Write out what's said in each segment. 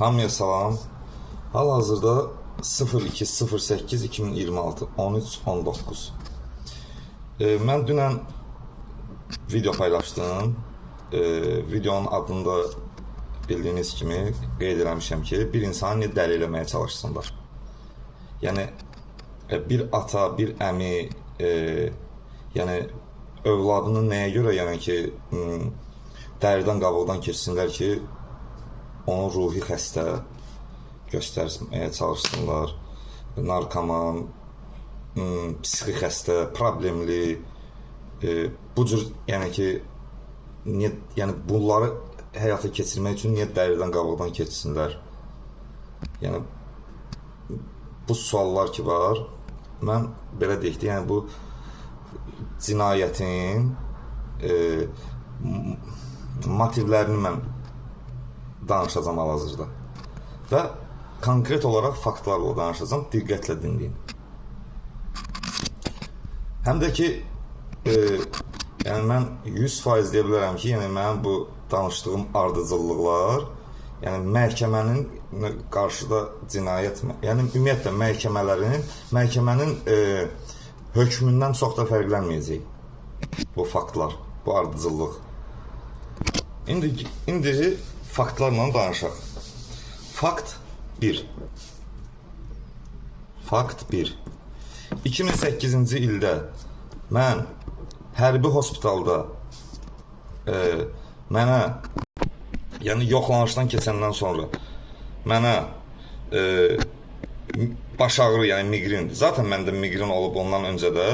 Hamıya salam. Hal-hazırda 02.08.2026 13.19 Mən dünən video paylaşdım. Videonun adında bildiyiniz kimi qeyd eləmişəm ki, bir insanı niyə dəli eləməyə çalışsınlar. Yəni bir ata, bir əmi, yəni övladını nəyə görə, yəni ki, dəridən qabıqdan keçsinlər ki, onu ruhi xəstə göstərməyə çalışsınlar, narkoman, psixi xəstə, problemli, bu cür, yəni ki, yəni bunları həyata keçirmək üçün niyə dəridən qabıqdan keçsinlər? Yəni bu suallar ki var, mən belə deyək də, yəni bu cinayətin motivlərini mən danışacağım hal-hazırda və konkret olaraq faktlarla danışacağım, diqqətlə dinləyin. Həm də ki, yəni mən 100% deyə bilərəm ki, yəni mənim bu danışdığım ardıcıllıqlar, yəni məhkəmənin qarşıda cinayət, yəni ümumiyyətlə məhkəmənin hökmündən çox da fərqlənməyəcək bu faktlar, bu ardıcıllıq. İndi faktlarla danışaq. Fakt 1. Fakt 1. 2008-ci ildə mən hərbi hospitalda mənə, yəni yoxlanışdan keçəndən sonra mənə baş ağrı, yəni migren, zaten məndə migren olub ondan öncə də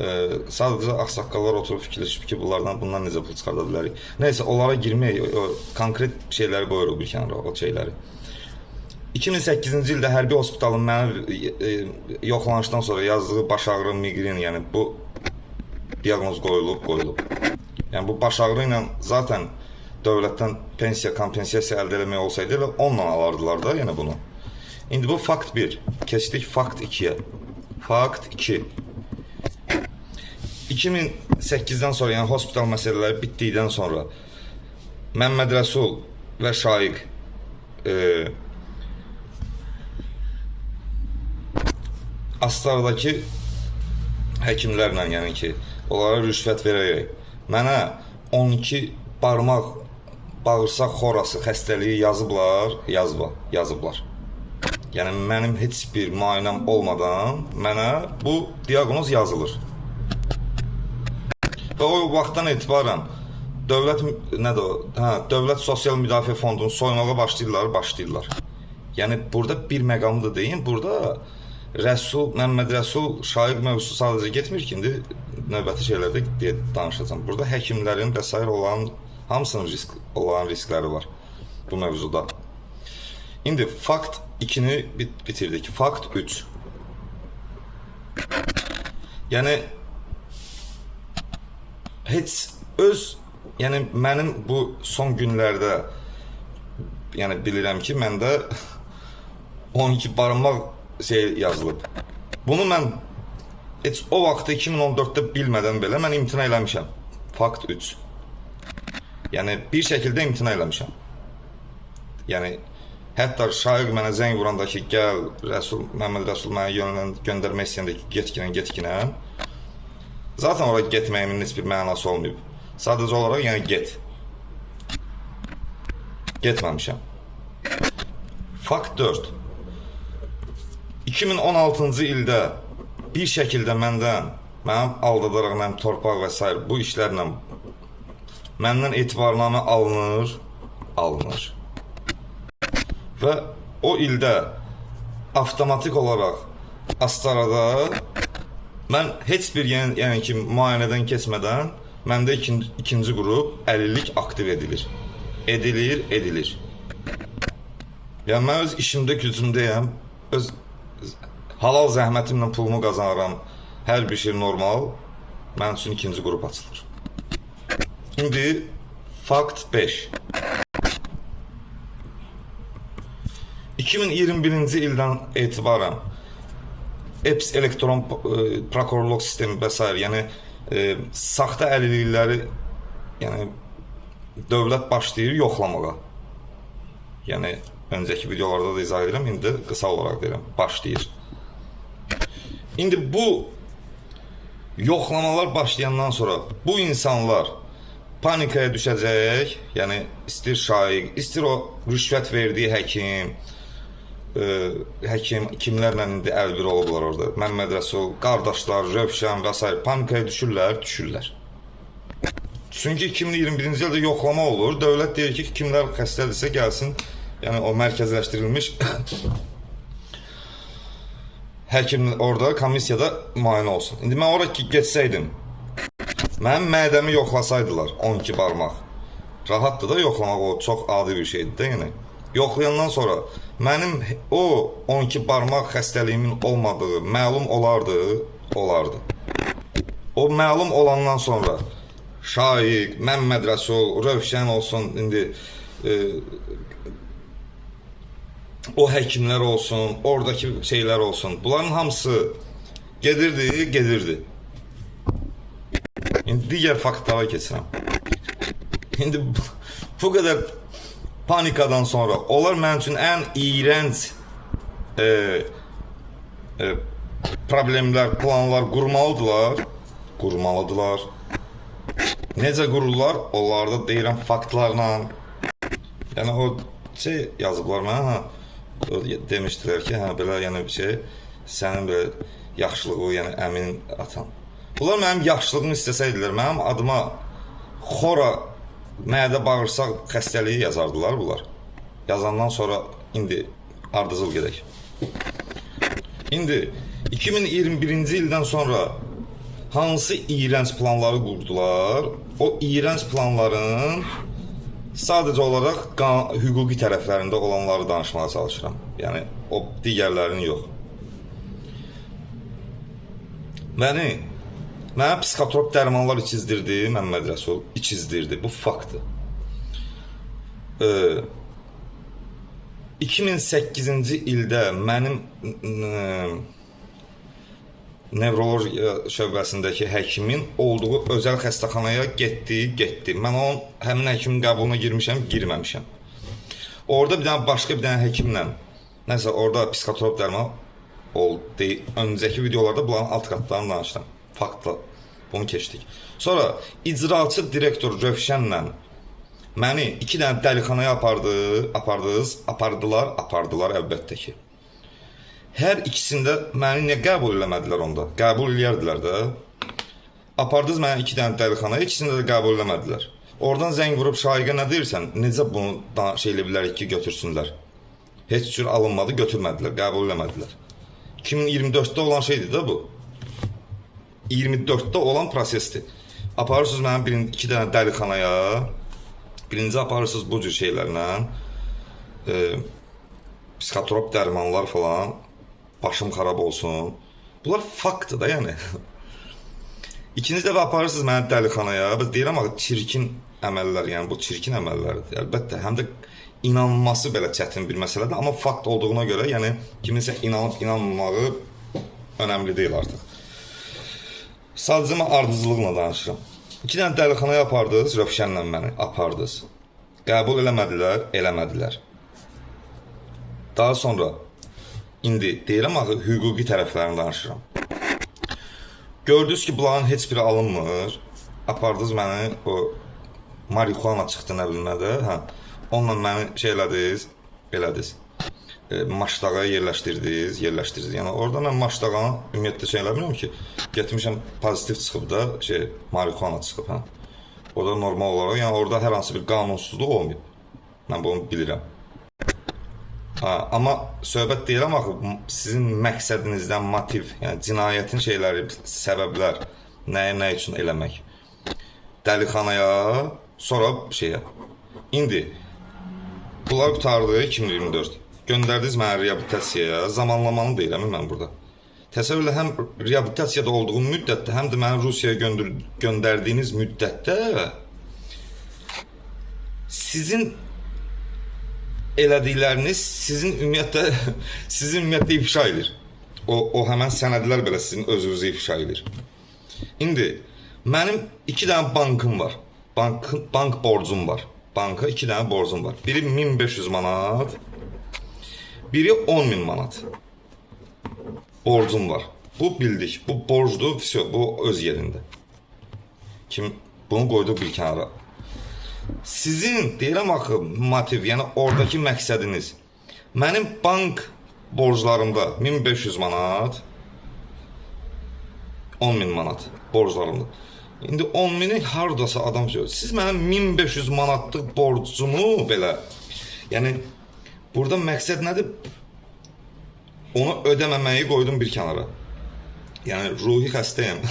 sadəcə ağsaqqallar oturub fikirləşib ki, bundan necə pul çıxarda bilərik. Neysə, onlara girmək, konkret şeyləri qoyuruq bir kənara, o şeyləri. 2008-ci ildə hərbi hospitalın mənə yoxlanışdan sonra yazdığı baş ağrı, migren, yəni bu diaqnoz qoyulub. Yəni bu baş ağrı ilə zaten dövlətdən pensiya, kompensasiya əldə eləmək olsaydı elə onunla alardılar da, yəni bunu. İndi bu fakt 1. Keçdik fakt 2-yə. Fakt 2. 2008-dən sonra, yəni hospital məsələləri bitdikdən sonra Məmməd Rəsul və Şaiq Astaradakı həkimlərlə, yəni ki, onlara rüşvət verərək mənə 12 barmaq bağırsaq xorası xəstəliyi yazıblar. Yəni mənim heç bir müayinəm olmadan mənə bu diaqnoz yazılır. Və o vaxtdan etibarən Dövlət Sosial Müdafiə Fondunu soymağa başlayırlar. Yəni burada bir məqamı da deyim, burada Məmməd Rəsul, Şaiq mövzusu sadəcə getmir ki, indi növbəti şeylərdə danışacağım. Burada həkimlərin və s. olan hamısının riskləri var bu mövzuda. İndi fakt 2-ni bitirdik. Fakt 3. Yəni yəni mənim bu son günlərdə, yəni bilirəm ki, məndə 12 barmaq yazılıb. Bunu mən heç o vaxtda 2014-də bilmədən belə mən imtina eləmişəm. Fakt 3. Yəni bir şəkildə imtina eləmişəm. Yəni hətta Şaiq mənə zəng vuranda ki, gəl Məmməd Rəsul mənə göndərmək istəyəndə ki, getkinən. Zaten oraya getməyimin heç bir mənası olmayıb. Sadəcə olaraq, yəni get. Getməmişəm. Fakt 4. 2016-cı ildə bir şəkildə mənim aldadaraq, mənim torpaq və s. bu işlərlə məndən etibarnamə alınır. Və o ildə avtomatik olaraq Astarada mən heç bir yəni ki, müayinədən keçmədən məndə ikinci qrup əlillik aktiv edilir. Edilir. Yəni mən öz işimdə, gücümdəyəm, öz halal zəhmətimlə pulumu qazanıram, hər bir şey normal, mənim üçün ikinci qrup açılır. İndi fakt 5. 2021-ci ildən etibarən EPS elektron prokurorluq sistemi və s. yəni saxta əlillikləri, yəni dövlət başlayır yoxlamağa. Yəni Öncəki videolarda da izah edirəm, indi qısa olaraq deyirəm. Başlayır. İndi bu yoxlamalar başlayandan sonra bu insanlar panikaya düşəcək. Yəni istir şaiq, istir o rüşvət verdiyi həkim, həkim kimlərlə indi əlbir olublar orada. Məmməd Rəsul, qardaşlar, Rövşən və s. panikaya düşürlər. Çünki 2021-ci ildə yoxlama olur. Dövlət deyir ki, kimlər xəstədirsə gəlsin. Yəni o mərkəzləşdirilmiş həkim orada komissiyada müayinə olsun. İndi mən ora getsəydim, mənim mədəmi yoxlasaydılar 12 barmaq. Rahatdır da yoxlamaq, o çox adi bir şeydir də yəni. Yoxlayandan sonra mənim o 12 barmaq xəstəliyimin olmadığı məlum olardı. O məlum olandan sonra Şaiq, Məmməd Rəsul, Rövşən olsun, indi o həkimlər olsun, oradakı şeylər olsun. Bunların hamısı gedirdi. İndi digər faktlara keçirəm. İndi bu qədər panikadan sonra onlar mənim üçün ən iyrənc problemlər, planlar qurmalıdılar. Necə qururlar? Onlarda deyirəm faktlarla. Yəni o şey yazıblar mənə, demişdilər ki, belə yəni bir şey, sənin belə yaxşılığı, yəni əmin atan. Bunlar mənim yaxşılığımı istəsəydilər, mənim adıma xora mədə bağırsaq xəstəliyi yazardılar bunlar. Yazandan sonra indi ardıcıl gedək. İndi 2021-ci ildən sonra hansı iyrənc planları qurdular? O iyrənc planların sadəcə olaraq hüquqi tərəflərində olanları danışmağa çalışıram. Yəni o digərlərinin yox. Mənə psixotrop dərmanlar içizdirdi Məmməd Rəsul, içizdirdi. Bu faktdır. 2008-ci ildə mənim nevrologiya şöbəsindəki həkimin olduğu özəl xəstəxanaya getdi. Mən onun həmin həkimin qəbuluna girməmişəm. Orada başqa bir dənə həkimlə, nəsə orada psixotrop dərman oldu. Öncəki videolarda bunların alt qatlarını danışdım. Faktla bunu keçdik. Sonra icraçı direktor Rövşənlə məni 2 dənə dəlixanaya apardılar əlbəttə ki. Hər ikisində məni niyə qəbul eləmədilər onda? Qəbul eləyərdilər də. Apardınız məni 2 dənə dəlixanaya, ikisində də qəbul eləmədilər. Oradan zəng vurub şaiqə nə deyirsən? Necə bunu şey elə bilərik ki, götürsünlər? Heç cür alınmadı, götürmədilər, qəbul eləmədilər. 2024-də olan şeydir də bu. 24-də olan prosesdir. Aparırsınız mənim 2 dənə dəlixanaya, birinci aparırsınız bu cür şeylərlə, psixotrop dərmanlar falan, başım xarab olsun. Bunlar faktdır da yəni. İkinci dəfə aparırsınız məni dəlixanaya, biz deyirəm axı çirkin əməllər, yəni bu çirkin əməllərdir. Əlbəttə, həm də inanması belə çətin bir məsələdir, amma fakt olduğuna görə, yəni kiminsə inanıb inanmamağı önəmli deyil artıq. Sadəcə mən ardıcılıqla danışıram. 2 dənə dəlixanaya apardınız, Rövşənlə məni apardınız. Qəbul eləmədilər. Daha sonra indi deyirəm axı hüquqi tərəflərini danışıram. Gördünüz ki, bunların heç biri alınmır. Apardınız məni, o marihuana çıxdı nə bilim nədə, onunla məni şey elədiniz, maşdağa yerləşdirdiniz. Yəni orada mən maşdağanı ümumiyyətlə şey eləmirəm ki, getmişəm pozitiv çıxıb da, marihuana çıxıb, O da normal olaraq, yəni orada hər hansı bir qanunsuzluq olmayıb. Mən bunu bilirəm. Amma söhbət deyirəm axı, sizin məqsədinizdən motiv, yəni cinayətin şeyləri, səbəblər, nə üçün eləmək? Dəlixanaya, sonra şeyə. İndi, bunlar qutardı 2024. Göndərdiniz mənə reabilitasiyaya, zamanlamanı deyirəm mən burada. Təsəvvürlə həm reabilitasiyada olduğum müddətdə, həm də məni Rusiyaya göndərdiyiniz müddətdə sizin elədikləriniz sizin ümumiyyətlə ifşa edir. O həmən sənədlər belə sizin özünüzü ifşa edir. İndi mənim 2 dənə bankım var. Bank borcum var. Banka 2 dənə borcum var. Biri 1500 manat, Biri 10.000 manat. Borcum var. Bu bildik. Bu borcdur. Все, bu öz yerində. Kim bunu qoydu bir kənara. Sizin deyirəm axı motiv, yəni oradakı məqsədiniz. Mənim bank borclarımda 1500 manat, 10.000 manat borclarımda. İndi 10.000'i hardasa adam söylüyor. Siz mənim 1500 manatlıq borcumu belə, yəni burada məqsəd nədir? Onu ödəməməyi qoydum bir kənara. Yəni ruhi xəstəyəm.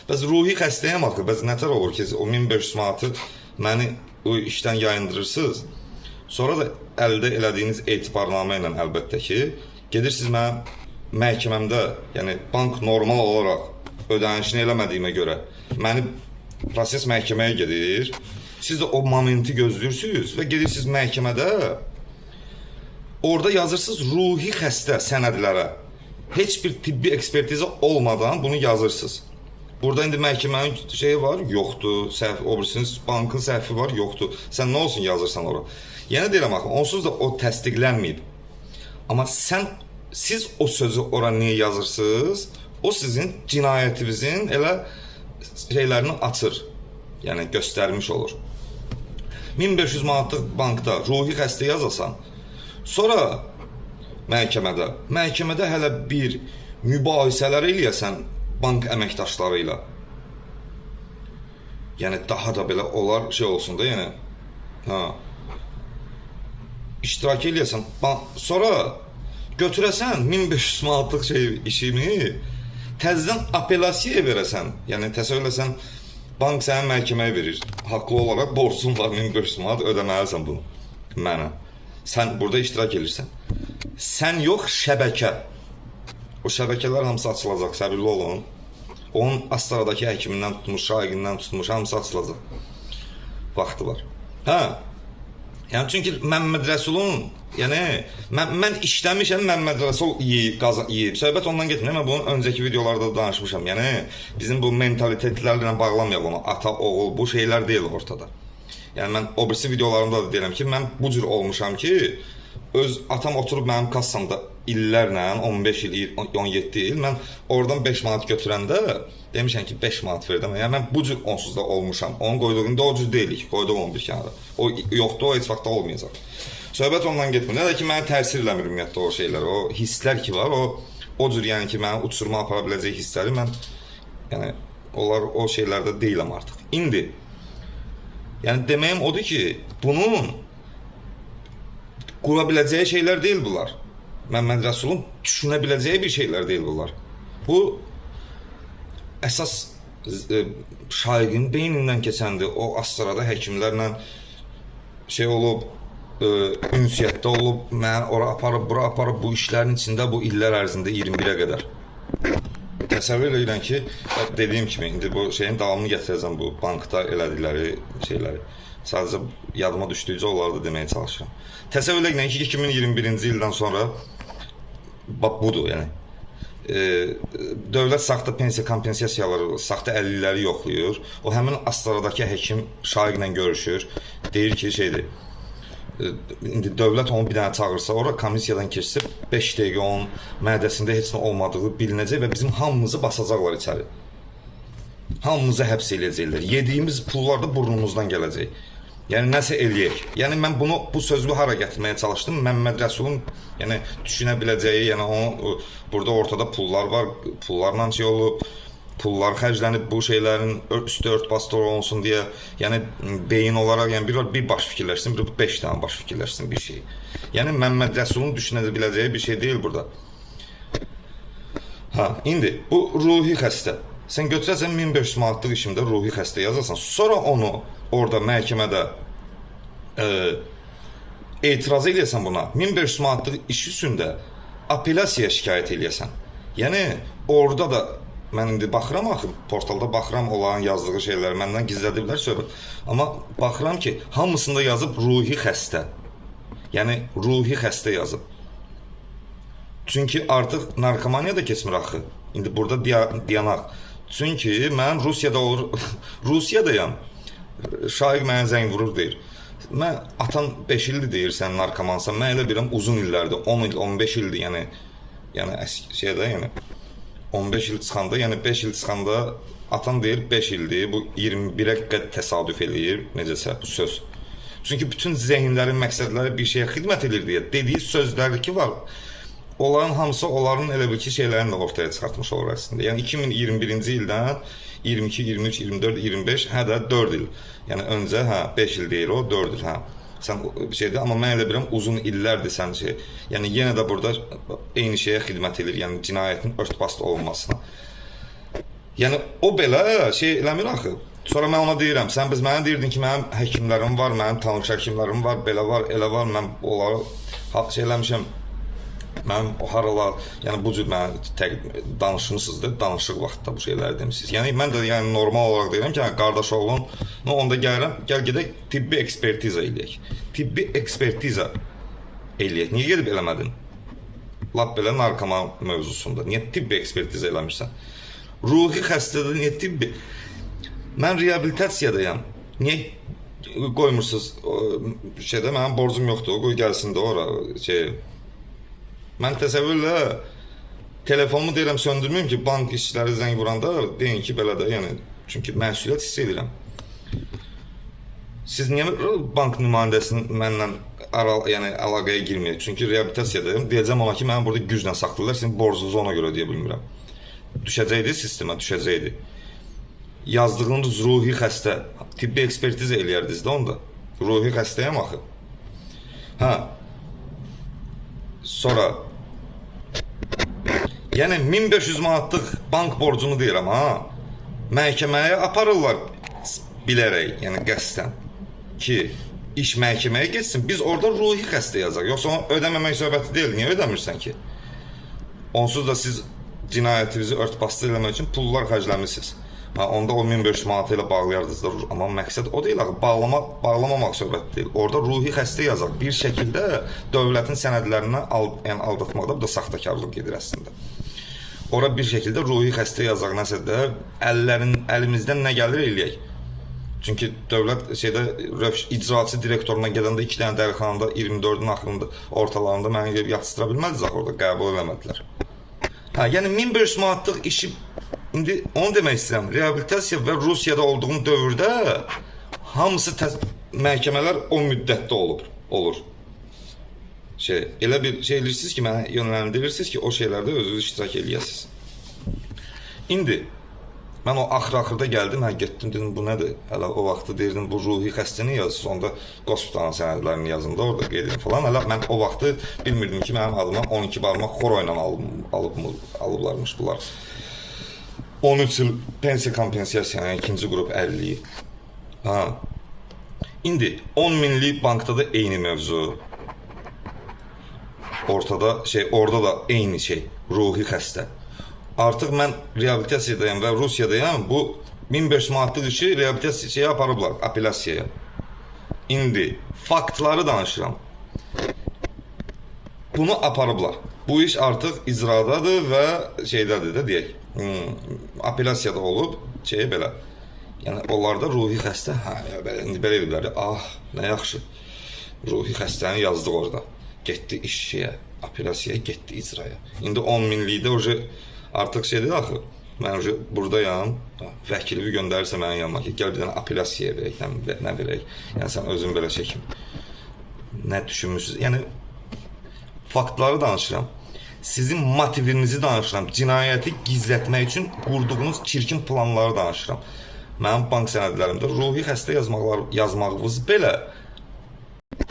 Bəs ruhi xəstəyəm axı. Bəs nətər olur ki, o 1500 manatı məni o işdən yayındırırsınız. Sonra da əldə elədiyiniz etibarnamə ilə əlbəttə ki, gedirsiniz mənim məhkəməmdə, yəni bank normal olaraq ödənişini eləmədiyimə görə məni proses məhkəməyə gedir. Siz də o momenti gözləyirsiniz və gedirsiniz məhkəmədə. Orada yazırsınız ruhi xəstə sənədlərə. Heç bir tibbi ekspertiza olmadan bunu yazırsınız. Burada indi məhkəmənin şeyi var, yoxdur. Səhv, obursiniz, bankın səhvi var, yoxdur. Sən nə olsun yazırsan ora? Yəni deyirəm axı, onsuz da o təsdiqlənməyib. Amma siz o sözü ora niyə yazırsınız? O sizin cinayətinizin elə şeylərini açır. Yəni göstərmiş olur. 1500 manatlıq bankda ruhi xəstə yazasan, sonra məhkəmədə hələ bir mübahisələr eləyəsən bank əməkdaşları ilə. Yəni daha da belə olar şey olsun da, yəni iştirak eləyəsən, sonra götürəsən 1500 manatlıq işimi təzədən apellasiyaya verəsən. Yəni təsəvvür eləsən, bank sənə məhkəməyə verir. Haqlı olaraq borcun var 1500 manat, ödəməlisən bunu mənə. Sən burada iştirak edirsən. Sən yox, şəbəkə. O şəbəkələr hamısı açılacaq, səbirli olun. Onun Astaradakı həkimindən tutmuş, şahiqindən tutmuş, hamısı açılacaq. Vaxtı var. Yəni çünki Məmməd Rəsulun, yəni mən işləmişəm, Məmməd Rəsul yeyib. Söhbət ondan getmir. Mən bunun öncəki videolarda danışmışam. Yəni bizim bu mentalitetlərlə bağlamayaq onu. Ata, oğul, bu şeylər deyil ortada. Yəni mən o birisi videolarımda da deyirəm ki, mən bu cür olmuşam ki, öz atam oturub mənim kassamda illərlə, 15 il, 17 il, mən oradan 5 manat götürəndə demişəm ki, 5 manat verdim. Yəni mən bu cür onsuz da olmuşam. Onun qoyduğunda o cür deyilik, qoyduğum onu bir kənara. O yoxdur, o heç vaxtda olmayacaq. Söhbət ondan getmir. Nə də ki, mənə təsir eləmir ümumiyyətlə o şeylər, o hisslər ki var, o cür yəni ki, mənə uçurma apara biləcək hissləri mən, yəni onlar o şeylərdə deyiləm artıq. İndi yəni deməyim odur ki, bunun qura biləcəyi şeylər deyil bunlar. Məmməd Rəsulun düşünə biləcəyi bir şeylər deyil bunlar. Bu əsas şahiqin beynindən keçəndir. O Astarada həkimlərlə şey olub, ünsiyyətdə olub, mən ora aparıb, bura aparıb, bu işlərin içində bu illər ərzində 21-ə qədər. Təsəvvür edirəm ki, dediyim kimi, indi bu şeyin davamını gətirəcəm bu bankda elədikləri şeyləri. Sadəcə yadıma düşdükcə onları da deməyə çalışıram. Təsəvvür edirəm ki, 2021-ci ildən sonra budur, yəni. Dövlət saxta pensiya kompensasiyaları, saxta əlilləri yoxlayır. O həmin Astaradakı həkim şahiqlə görüşür. Deyir ki, şeydir, indi dövlət onu bir dənə çağırsa, ora komissiyadan keçsə 5 dəqiqə onun mədəsində heç nə olmadığı bilinəcək və bizim hamımızı basacaqlar içəri. Hamımızı həbs eləyəcəklər. Yediyimiz pullar da burnumuzdan gələcək. Yəni nəsə eləyək. Yəni mən bu sözü hara gətirməyə çalışdım. Məmməd Rəsulun yəni düşünə biləcəyi, yəni onu burada ortada pullar var, pullarla şey olub, pullar xərclənib bu şeylərin üstü örtbas olunsun deyə, yəni beyin olaraq yəni bir baş fikirləşsin, bir 5 dənə baş fikirləşsin bir şey. Yəni Məmməd Rəsulun düşünə biləcəyi bir şey deyil burada. İndi bu ruhi xəstə. Sən götürəsən 1500 manatlıq işimdə ruhi xəstə yazasan, sonra onu orada məhkəmədə etiraz eləyəsən buna, 1500 manatlıq iş üstündə apellasiyaya şikayət eləyəsən. Yəni orada da mən indi baxıram axı, portalda baxıram onların yazdığı şeyləri, məndən gizlədiblər söhbət. Amma baxıram ki, hamısında yazıb ruhi xəstə. Yəni ruhi xəstə yazıb. Çünki artıq narkomaniya da keçmir axı. İndi burada dayanaq. Çünki mən Rusiyada Rusiyadayam. Şahiq mənə zəng vurur deyir. mən atan 5 ildir deyirsən narkomansan. Mən elə bilirəm uzun illərdir, 10 il, 15 ildir, yəni şeydə, yəni 15 il çıxanda, yəni 5 il çıxanda atan deyir 5 ildir. Bu 21-ə qəd təsadüf eləyir, necəsə bu söz. Çünki bütün zehinlərin məqsədləri bir şeyə xidmət edir deyə dediyi sözlər ki var. Onların hamısı onların elə bir ki şeylərini də ortaya çıxartmış olur əslində. Yəni 2021-ci ildən 22, 23, 24, 25, hə də 4 il. Yəni öncə 5 il deyir o, 4 il, Sən bir şeydir, amma mən elə bilirəm uzun illərdir sən şey. Yəni yenə də burada eyni şeyə xidmət edir, yəni cinayətin ört-bast olunmasına. Yəni o belə şey eləmir axı. Sonra mən ona deyirəm, sən biz mənə deyirdin ki, mənim həkimlərim var, mənim tanış həkimlərim var, belə var, elə var, mən onları şey eləmişəm. Mənim o haralar, yəni bu cür mənə danışmışsınız da, danışıq vaxtda bu şeyləri demişsiniz. Yəni mən də yəni normal olaraq deyirəm ki, qardaş oğlum, onda gəlirəm, gəl gedək tibbi ekspertiza eləyək. Tibbi ekspertiza eləyək. Niyə gedib eləmədin? Lap belə narkoman mövzusunda. Niyə tibbi ekspertiza eləmirsən? Ruhi xəstədə niyə tibbi? Mən reabilitasiyadayam. Niyə qoymursunuz şeydə, mənim borcum yoxdur, qoy gəlsin də ora şey. Mən təsəvvürlə telefonumu deyirəm söndürməyim ki, bank işçiləri zəng vuranda deyin ki, belə də, yəni çünki məsuliyyət hiss edirəm. Siz niyə bank nümayəndəsinin mənlə əlaqəyə girməyək? Çünki reabilitasiyadayım, deyəcəm ona ki, mənim burada güclə saxlayırlar, sizin borcunuzu ona görə ödəyə bilmirəm. Düşəcəkdi sistemə, düşəcəkdi. Yazdığınız ruhi xəstə, tibbi ekspertiza eləyərdiniz də onda. Ruhi xəstəyəm axı. Sonra yəni 1500 manatlıq bank borcunu deyirəm məhkəməyə aparırlar bilərək, yəni qəsdən ki, iş məhkəməyə geçsin, biz orada ruhi xəstə yazaq. Yoxsa onu ödəməmək söhbəti deyil, niyə ödəmirsən ki? Onsuz da siz cinayətinizi ört-bastır eləmək üçün pullar xərcləmişsiniz. Onda o 1500 manatı ilə bağlayardınız da, amma məqsəd o deyil, bağlamamaq söhbəti deyil. Orada ruhi xəstə yazaq. Bir şəkildə dövlətin sənədlərindən aldatmaqda bu da saxtakarlıq gedir əslində. Ora bir şəkildə ruhi xəstə yazaq, nəsə də əlimizdən nə gəlir eləyək. Çünki dövlət şeydə icraçı direktoruna gedəndə 2 dənə dəlixanada 24-ün axırında ortalarında məni yatsıdıra bilmədiniz axı orada, qəbul eləmədilər. Yəni 1500 manatlıq işi. İndi onu demək istəyirəm, reabilitasiya və Rusiyada olduğum dövrdə hamısı məhkəmələr o müddətdə olur. Elə bir şey edirsiniz ki, mənə yönləndirirsiniz ki, o şeylərdə özünüz iştirak eləyəsiniz. İndi mən o axırda gəldim, getdim, dedim, bu nədir? Hələ o vaxtı deyirdim, bu ruhi xəstəni yazırsınız, onda qospitalın sənədlərini yazın da orada qeyd edin falan. Hələ mən o vaxtı bilmirdim ki, mənim adıma 12 barmaq xoro ilə alıblarmış bunlar. 13 il pensiya kompensasiya, yəni ikinci qrup 50-yi. İndi 10 minlik bankda da eyni mövzu. Orada da eyni şey, ruhi xəstə. Artıq mən reabilitasiyadayım və Rusiyadayım, bu 1500 manatlıq işi reabilitasiyaya aparıblar, apellasiyaya. İndi faktları danışıram. Bunu aparıblar. Bu iş artıq icradadır və şeydədir də deyək. Apellasiyada olub, belə. Yəni onlarda ruhi xəstə, indi belə ediblər, nə yaxşı. Ruhi xəstəni yazdıq orada. Getdi işçiyə, apellasiyaya, getdi icraya. İndi 10 minlikdə artıq şeydir axı. Mən buradayam, vəkilimi göndərirsə mənim yanıma ki, gəl bir dənə apellasiyaya verək, nə verək. Yəni sən özün belə çəkin. Nə düşünmürsünüz? Yəni faktları danışıram. Sizin motivinizi danışıram. Cinayəti gizlətmək üçün qurduğunuz çirkin planları danışıram. Mənim bank sənədlərimdə ruhi xəstə yazmağınız belə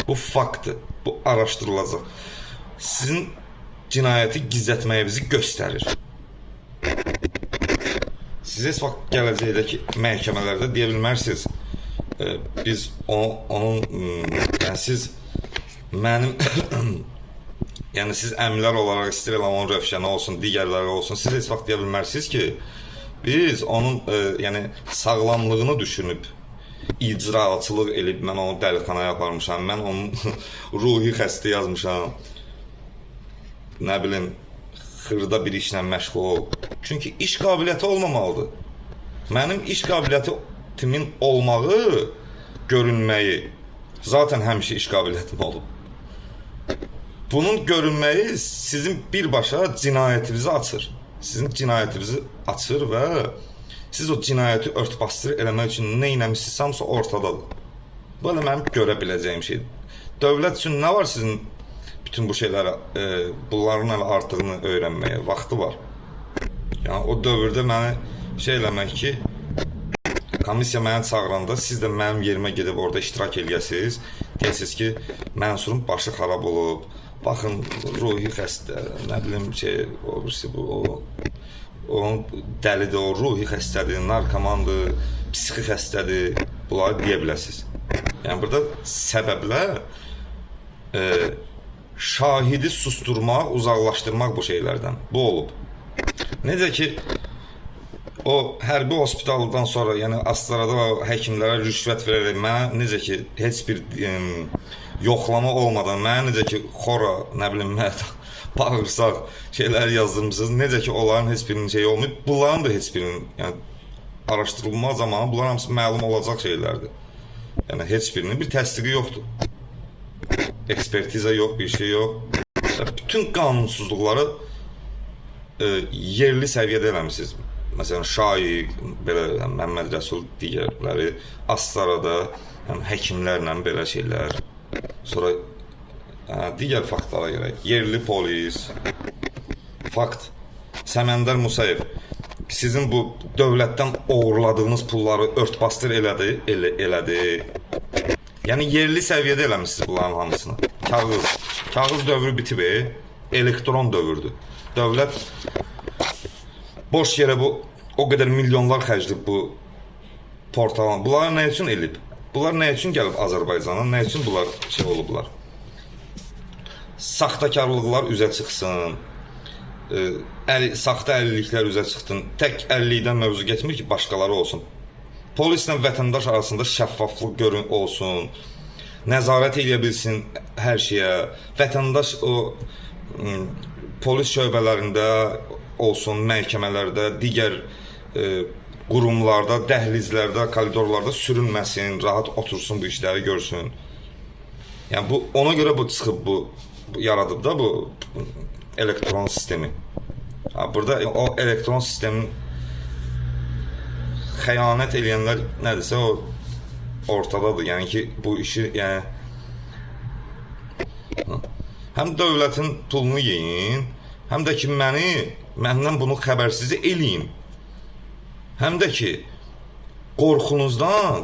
bu faktdır. Bu araşdırılacaq. Sizin cinayəti gizlətməyinizi göstərir. Siz heç vaxt gələcəkdəki məhkəmələrdə deyə bilmərsiniz. Biz yəni siz mənim yəni siz əmlər olaraq istəyirəm onun Rövşənə olsun, digərləri olsun, siz heç vaxt deyə bilmərsiniz ki, biz onun yəni sağlamlığını düşünüb, icraçılıq elib, mən onu dəlixanaya aparmışam, mən onun ruhi xəstə yazmışam, nə bilim, xırda bir işlə məşğul ol. Çünki iş qabiliyyəti olmamalıdır. Mənim iş qabiliyyətimin olmağı, görünməyi Zaten həmişə iş qabiliyyətim olub. Bunun görünməyi sizin birbaşa cinayətinizi açır. Sizin cinayətinizi açır və siz o cinayəti örtbasdır eləmək üçün nə etmişsinizsə ortadadır. Bu da mənim görə biləcəyim şeydir. Dövlət üçün nə var sizin bütün bu şeylərə, bunların hələ artığını öyrənməyə vaxtı var. Yəni o dövrdə məni şey eləmək ki, komissiya məni çağıranda siz də mənim yerimə gedib orada iştirak eləyəsiniz. Deyəsiniz ki, Mənsurun başı xarab olub. Baxın, ruhi xəstə, nə bilim şey, o birisi bu, o dəlidir, o ruhi xəstədir, narkomandır, psixi xəstədir. Bunları deyə biləsiniz. Yəni burada səbəblər şahidi susturmaq, uzaqlaşdırmaq bu şeylərdən. Bu olub. Necə ki, o hərbi hospitaldan sonra, yəni Astarada həkimlərə rüşvət verərək mənə necə ki, heç bir yoxlama olmadan mənə necə ki, xora, nə bilim, bağırsaq şeylər yazdırmışsınız, necə ki, onların heç birinin şeyi olmayıb, bunların da heç birinin, yəni araşdırılma zamanı bunlar hamısı məlum olacaq şeylərdir. Yəni heç birinin bir təsdiqi yoxdur. Ekspertiza yox, bir şey yox. Bütün qanunsuzluqları yerli səviyyədə eləmişsiniz. Məsələn, Şaiq, belə Məmməd Rəsul digərləri, Astarada həkimlərlə belə şeylər. Sonra digər faktlara gələk. Yerli polis, fakt, Səməndər Musayev sizin bu dövlətdən oğurladığınız pulları örtbasdır elədi. Yəni yerli səviyyədə eləmişsiniz bunların hamısını. Kağız dövrü bitib, elektron dövrdür. Dövlət boş yerə bu o qədər milyonlar xərcləyib bu portalın. Bunları nə üçün elib? Bunlar nə üçün gəlib Azərbaycana? Nə üçün bunlar şey olublar? Saxtakarlıqlar üzə çıxsın. Saxta əlilliklər üzə çıxsın. Tək əlillikdən mövzu getmir ki, başqaları olsun. Polislə vətəndaş arasında şəffaflıq olsun. Nəzarət edə bilsin hər şeyə. Vətəndaş o polis şöbələrində olsun, məhkəmələrdə, digər qurumlarda, dəhlizlərdə, koridorlarda sürünməsin, rahat otursun, bu işləri görsün. Yəni bu ona görə bu çıxıb, bu yaradıb da bu elektron sistemi. Burada o elektron sistemin xəyanət eləyənlər nədirsə o ortadadır. Yəni ki, bu işi yəni həm dövlətin pulunu yeyin, həm də ki məndən bunu xəbərsiz eləyin. Həm də ki qorxunuzdan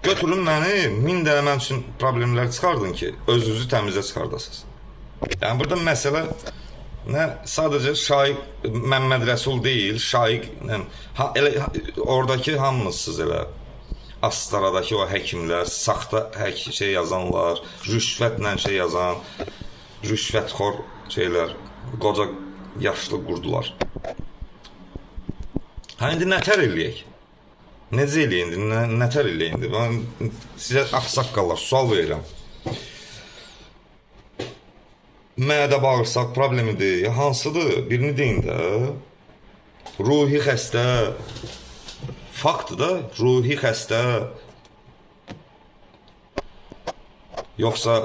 götürün məni 1000 dənə mən üçün problemlər çıxardın ki, özünüzü təmizə çıxardasınız. Yəni burada məsələ nə sadəcə Şaiq Məmməd Rəsul deyil, Şaiq oradakı hamınızsınız elə. Astaradakı o həkimlər, saxta şey yazanlar, rüşvətlə şey yazan, rüşvətxor şeylər, qoca yaşlı qurdular. İndi nətər eləyək? Necə eləyək indi? Nətər eləyək indi? Ben sizə axsaqqallar, sual verirəm. Mədə bağırsaq problemidir, hansıdır? Birini deyin də. Ruhi xəstə. Faktdır da, ruhi xəstə. Yoxsa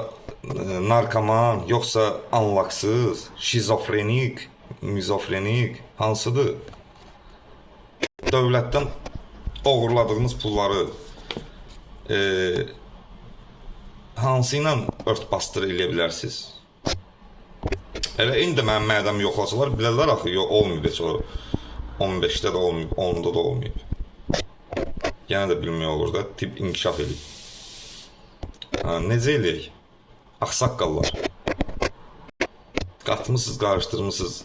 narkoman, yoxsa anlaqsız, şizofrenik, mizofrenik, hansıdır? Dövlətdən oğurladığınız pulları hansı ilə örtbasdır eləyə bilərsiniz? Elə indi mənim mədəm yoxlasalar, bilərlər axı, yox, olmayıb heç o 15-də də olmayıb, 10-da da olmayıb. Yenə də bilmək olur da, tip inkişaf edib. Necə eləyək? Axsaqqallar. Qatmışsınız, qarışdırmışsınız.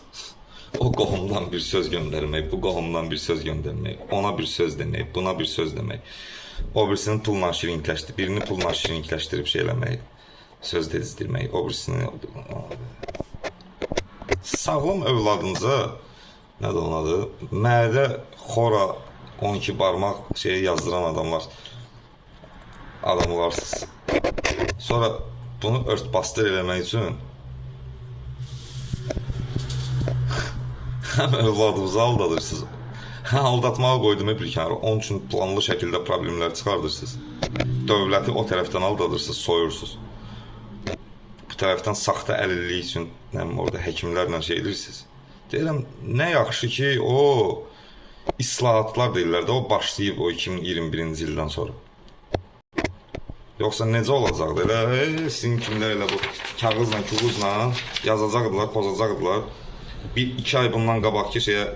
O qohumdan bir söz göndərmək, bu qohumdan bir söz göndərmək, ona bir söz demək, buna bir söz demək. O birisini pulla şirinkləşdirib, birini pulla şirinkləşdirib şey eləmək, söz dezdirmək, o birisini... Sağlam övladınıza, nədir onun adı, mədə xora 12 barmaq şeyi yazdıran adamlarsınız. Sonra bunu örtbasdır eləmək üçün həm övladınızı aldadırsınız, Aldatmağı qoydum bir kənara. Onun üçün planlı şəkildə problemlər çıxardırsınız. Dövləti o tərəfdən aldadırsınız, soyursunuz. Bu tərəfdən saxta əlillik üçün orada həkimlərlə şey edirsiniz. Deyirəm, nə yaxşı ki, o islahatlar deyirlər də, o başlayıb o 2021-ci ildən sonra. Yoxsa necə olacaqdı? Elə sizin kimlər elə bu kağızla, kuğuzla yazacaqdılar, pozacaqdılar. 1-2 ay bundan qabaqki şeyə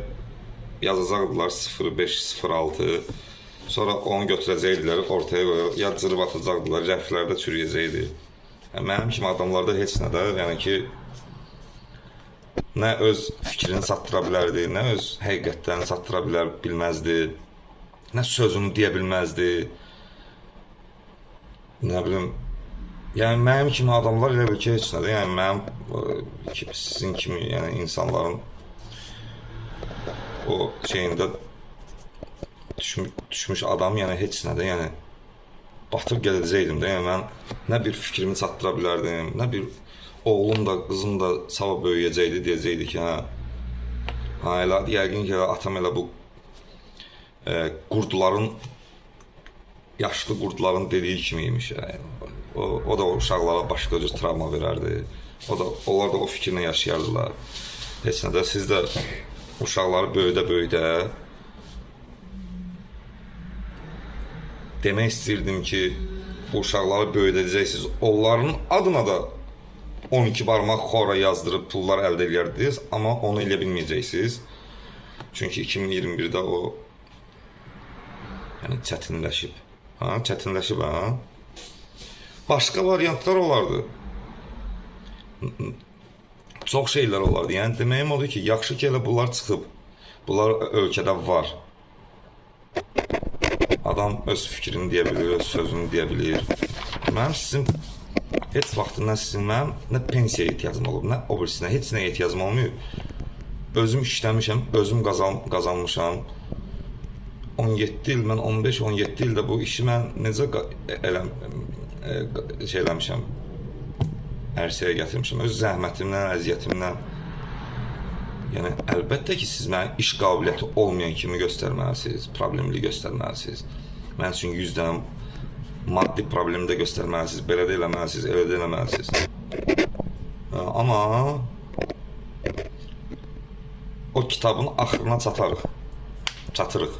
yazacaqdılar 0506. Sonra onu götürəcəkdilər, ortaya qoyaq, ya cırıb atacaqdılar, rəflərdə çürüyəcəkdi. Yəni, mənim kimi adamlarda heç nə də, yəni ki, nə öz fikrini satdıra bilərdi, nə öz həqiqətlərini satdıra bilməzdi, nə sözünü deyə bilməzdi. Nə bilim, yəni mənim kimi adamlar elə bil ki, heç nədir. Yəni mənim sizin kimi, yəni insanların o şeyində düşmüş adam, yəni heç nədir. Yəni batıb gedəcəkdim də. Yəni mən nə bir fikrimi çatdıra bilərdim, nə bir oğlum da, qızım da sabah böyüyəcəkdi, deyəcəkdi ki, hə elə yəqin ki, atam elə bu qurdların, yaşlı qurdların dediyi kimiymiş. Yəni. O da o uşaqlara başqa cür travma verərdi. Onlar da o fikirlə yaşayardılar. Heç nə də siz də uşaqları böyüdə-böyüdə demək istəyirdim ki, bu uşaqları böyüdəcəksiniz. Onların adına da 12 barmaq xora yazdırıb pullar əldə edərdiniz, amma onu elə bilməyəcəksiniz. Çünki 2021-də o yəni çətinləşib. Çətinləşib, Başqa variantlar olardı. Çox şeylər olardı. Yəni deməyim odur ki, yaxşı ki, elə bunlar çıxıb. Bunlar ölkədə var. Adam öz fikrini deyə bilir, öz sözünü deyə bilir. Mənim sizin heç vaxt mənim nə pensiyaya ehtiyacım olub, nə o birisinə, heç nə ehtiyacım olmayıb. Özüm işləmişəm, özüm qazanmışam. 17 il, mən 15-17 ildə bu işi mən necə eləmişəm, ərsəyə gətirmişəm, öz zəhmətimlə, əziyyətimlə. Yəni, əlbəttə ki, siz mənə iş qabiliyyəti olmayan kimi göstərməlisiniz, problemli göstərməlisiniz. Mən üçün 100 dənə maddi problemi də göstərməlisiniz, belə də eləməlisiniz, elə də eləməlisiniz. Amma o kitabın axırına çatırıq.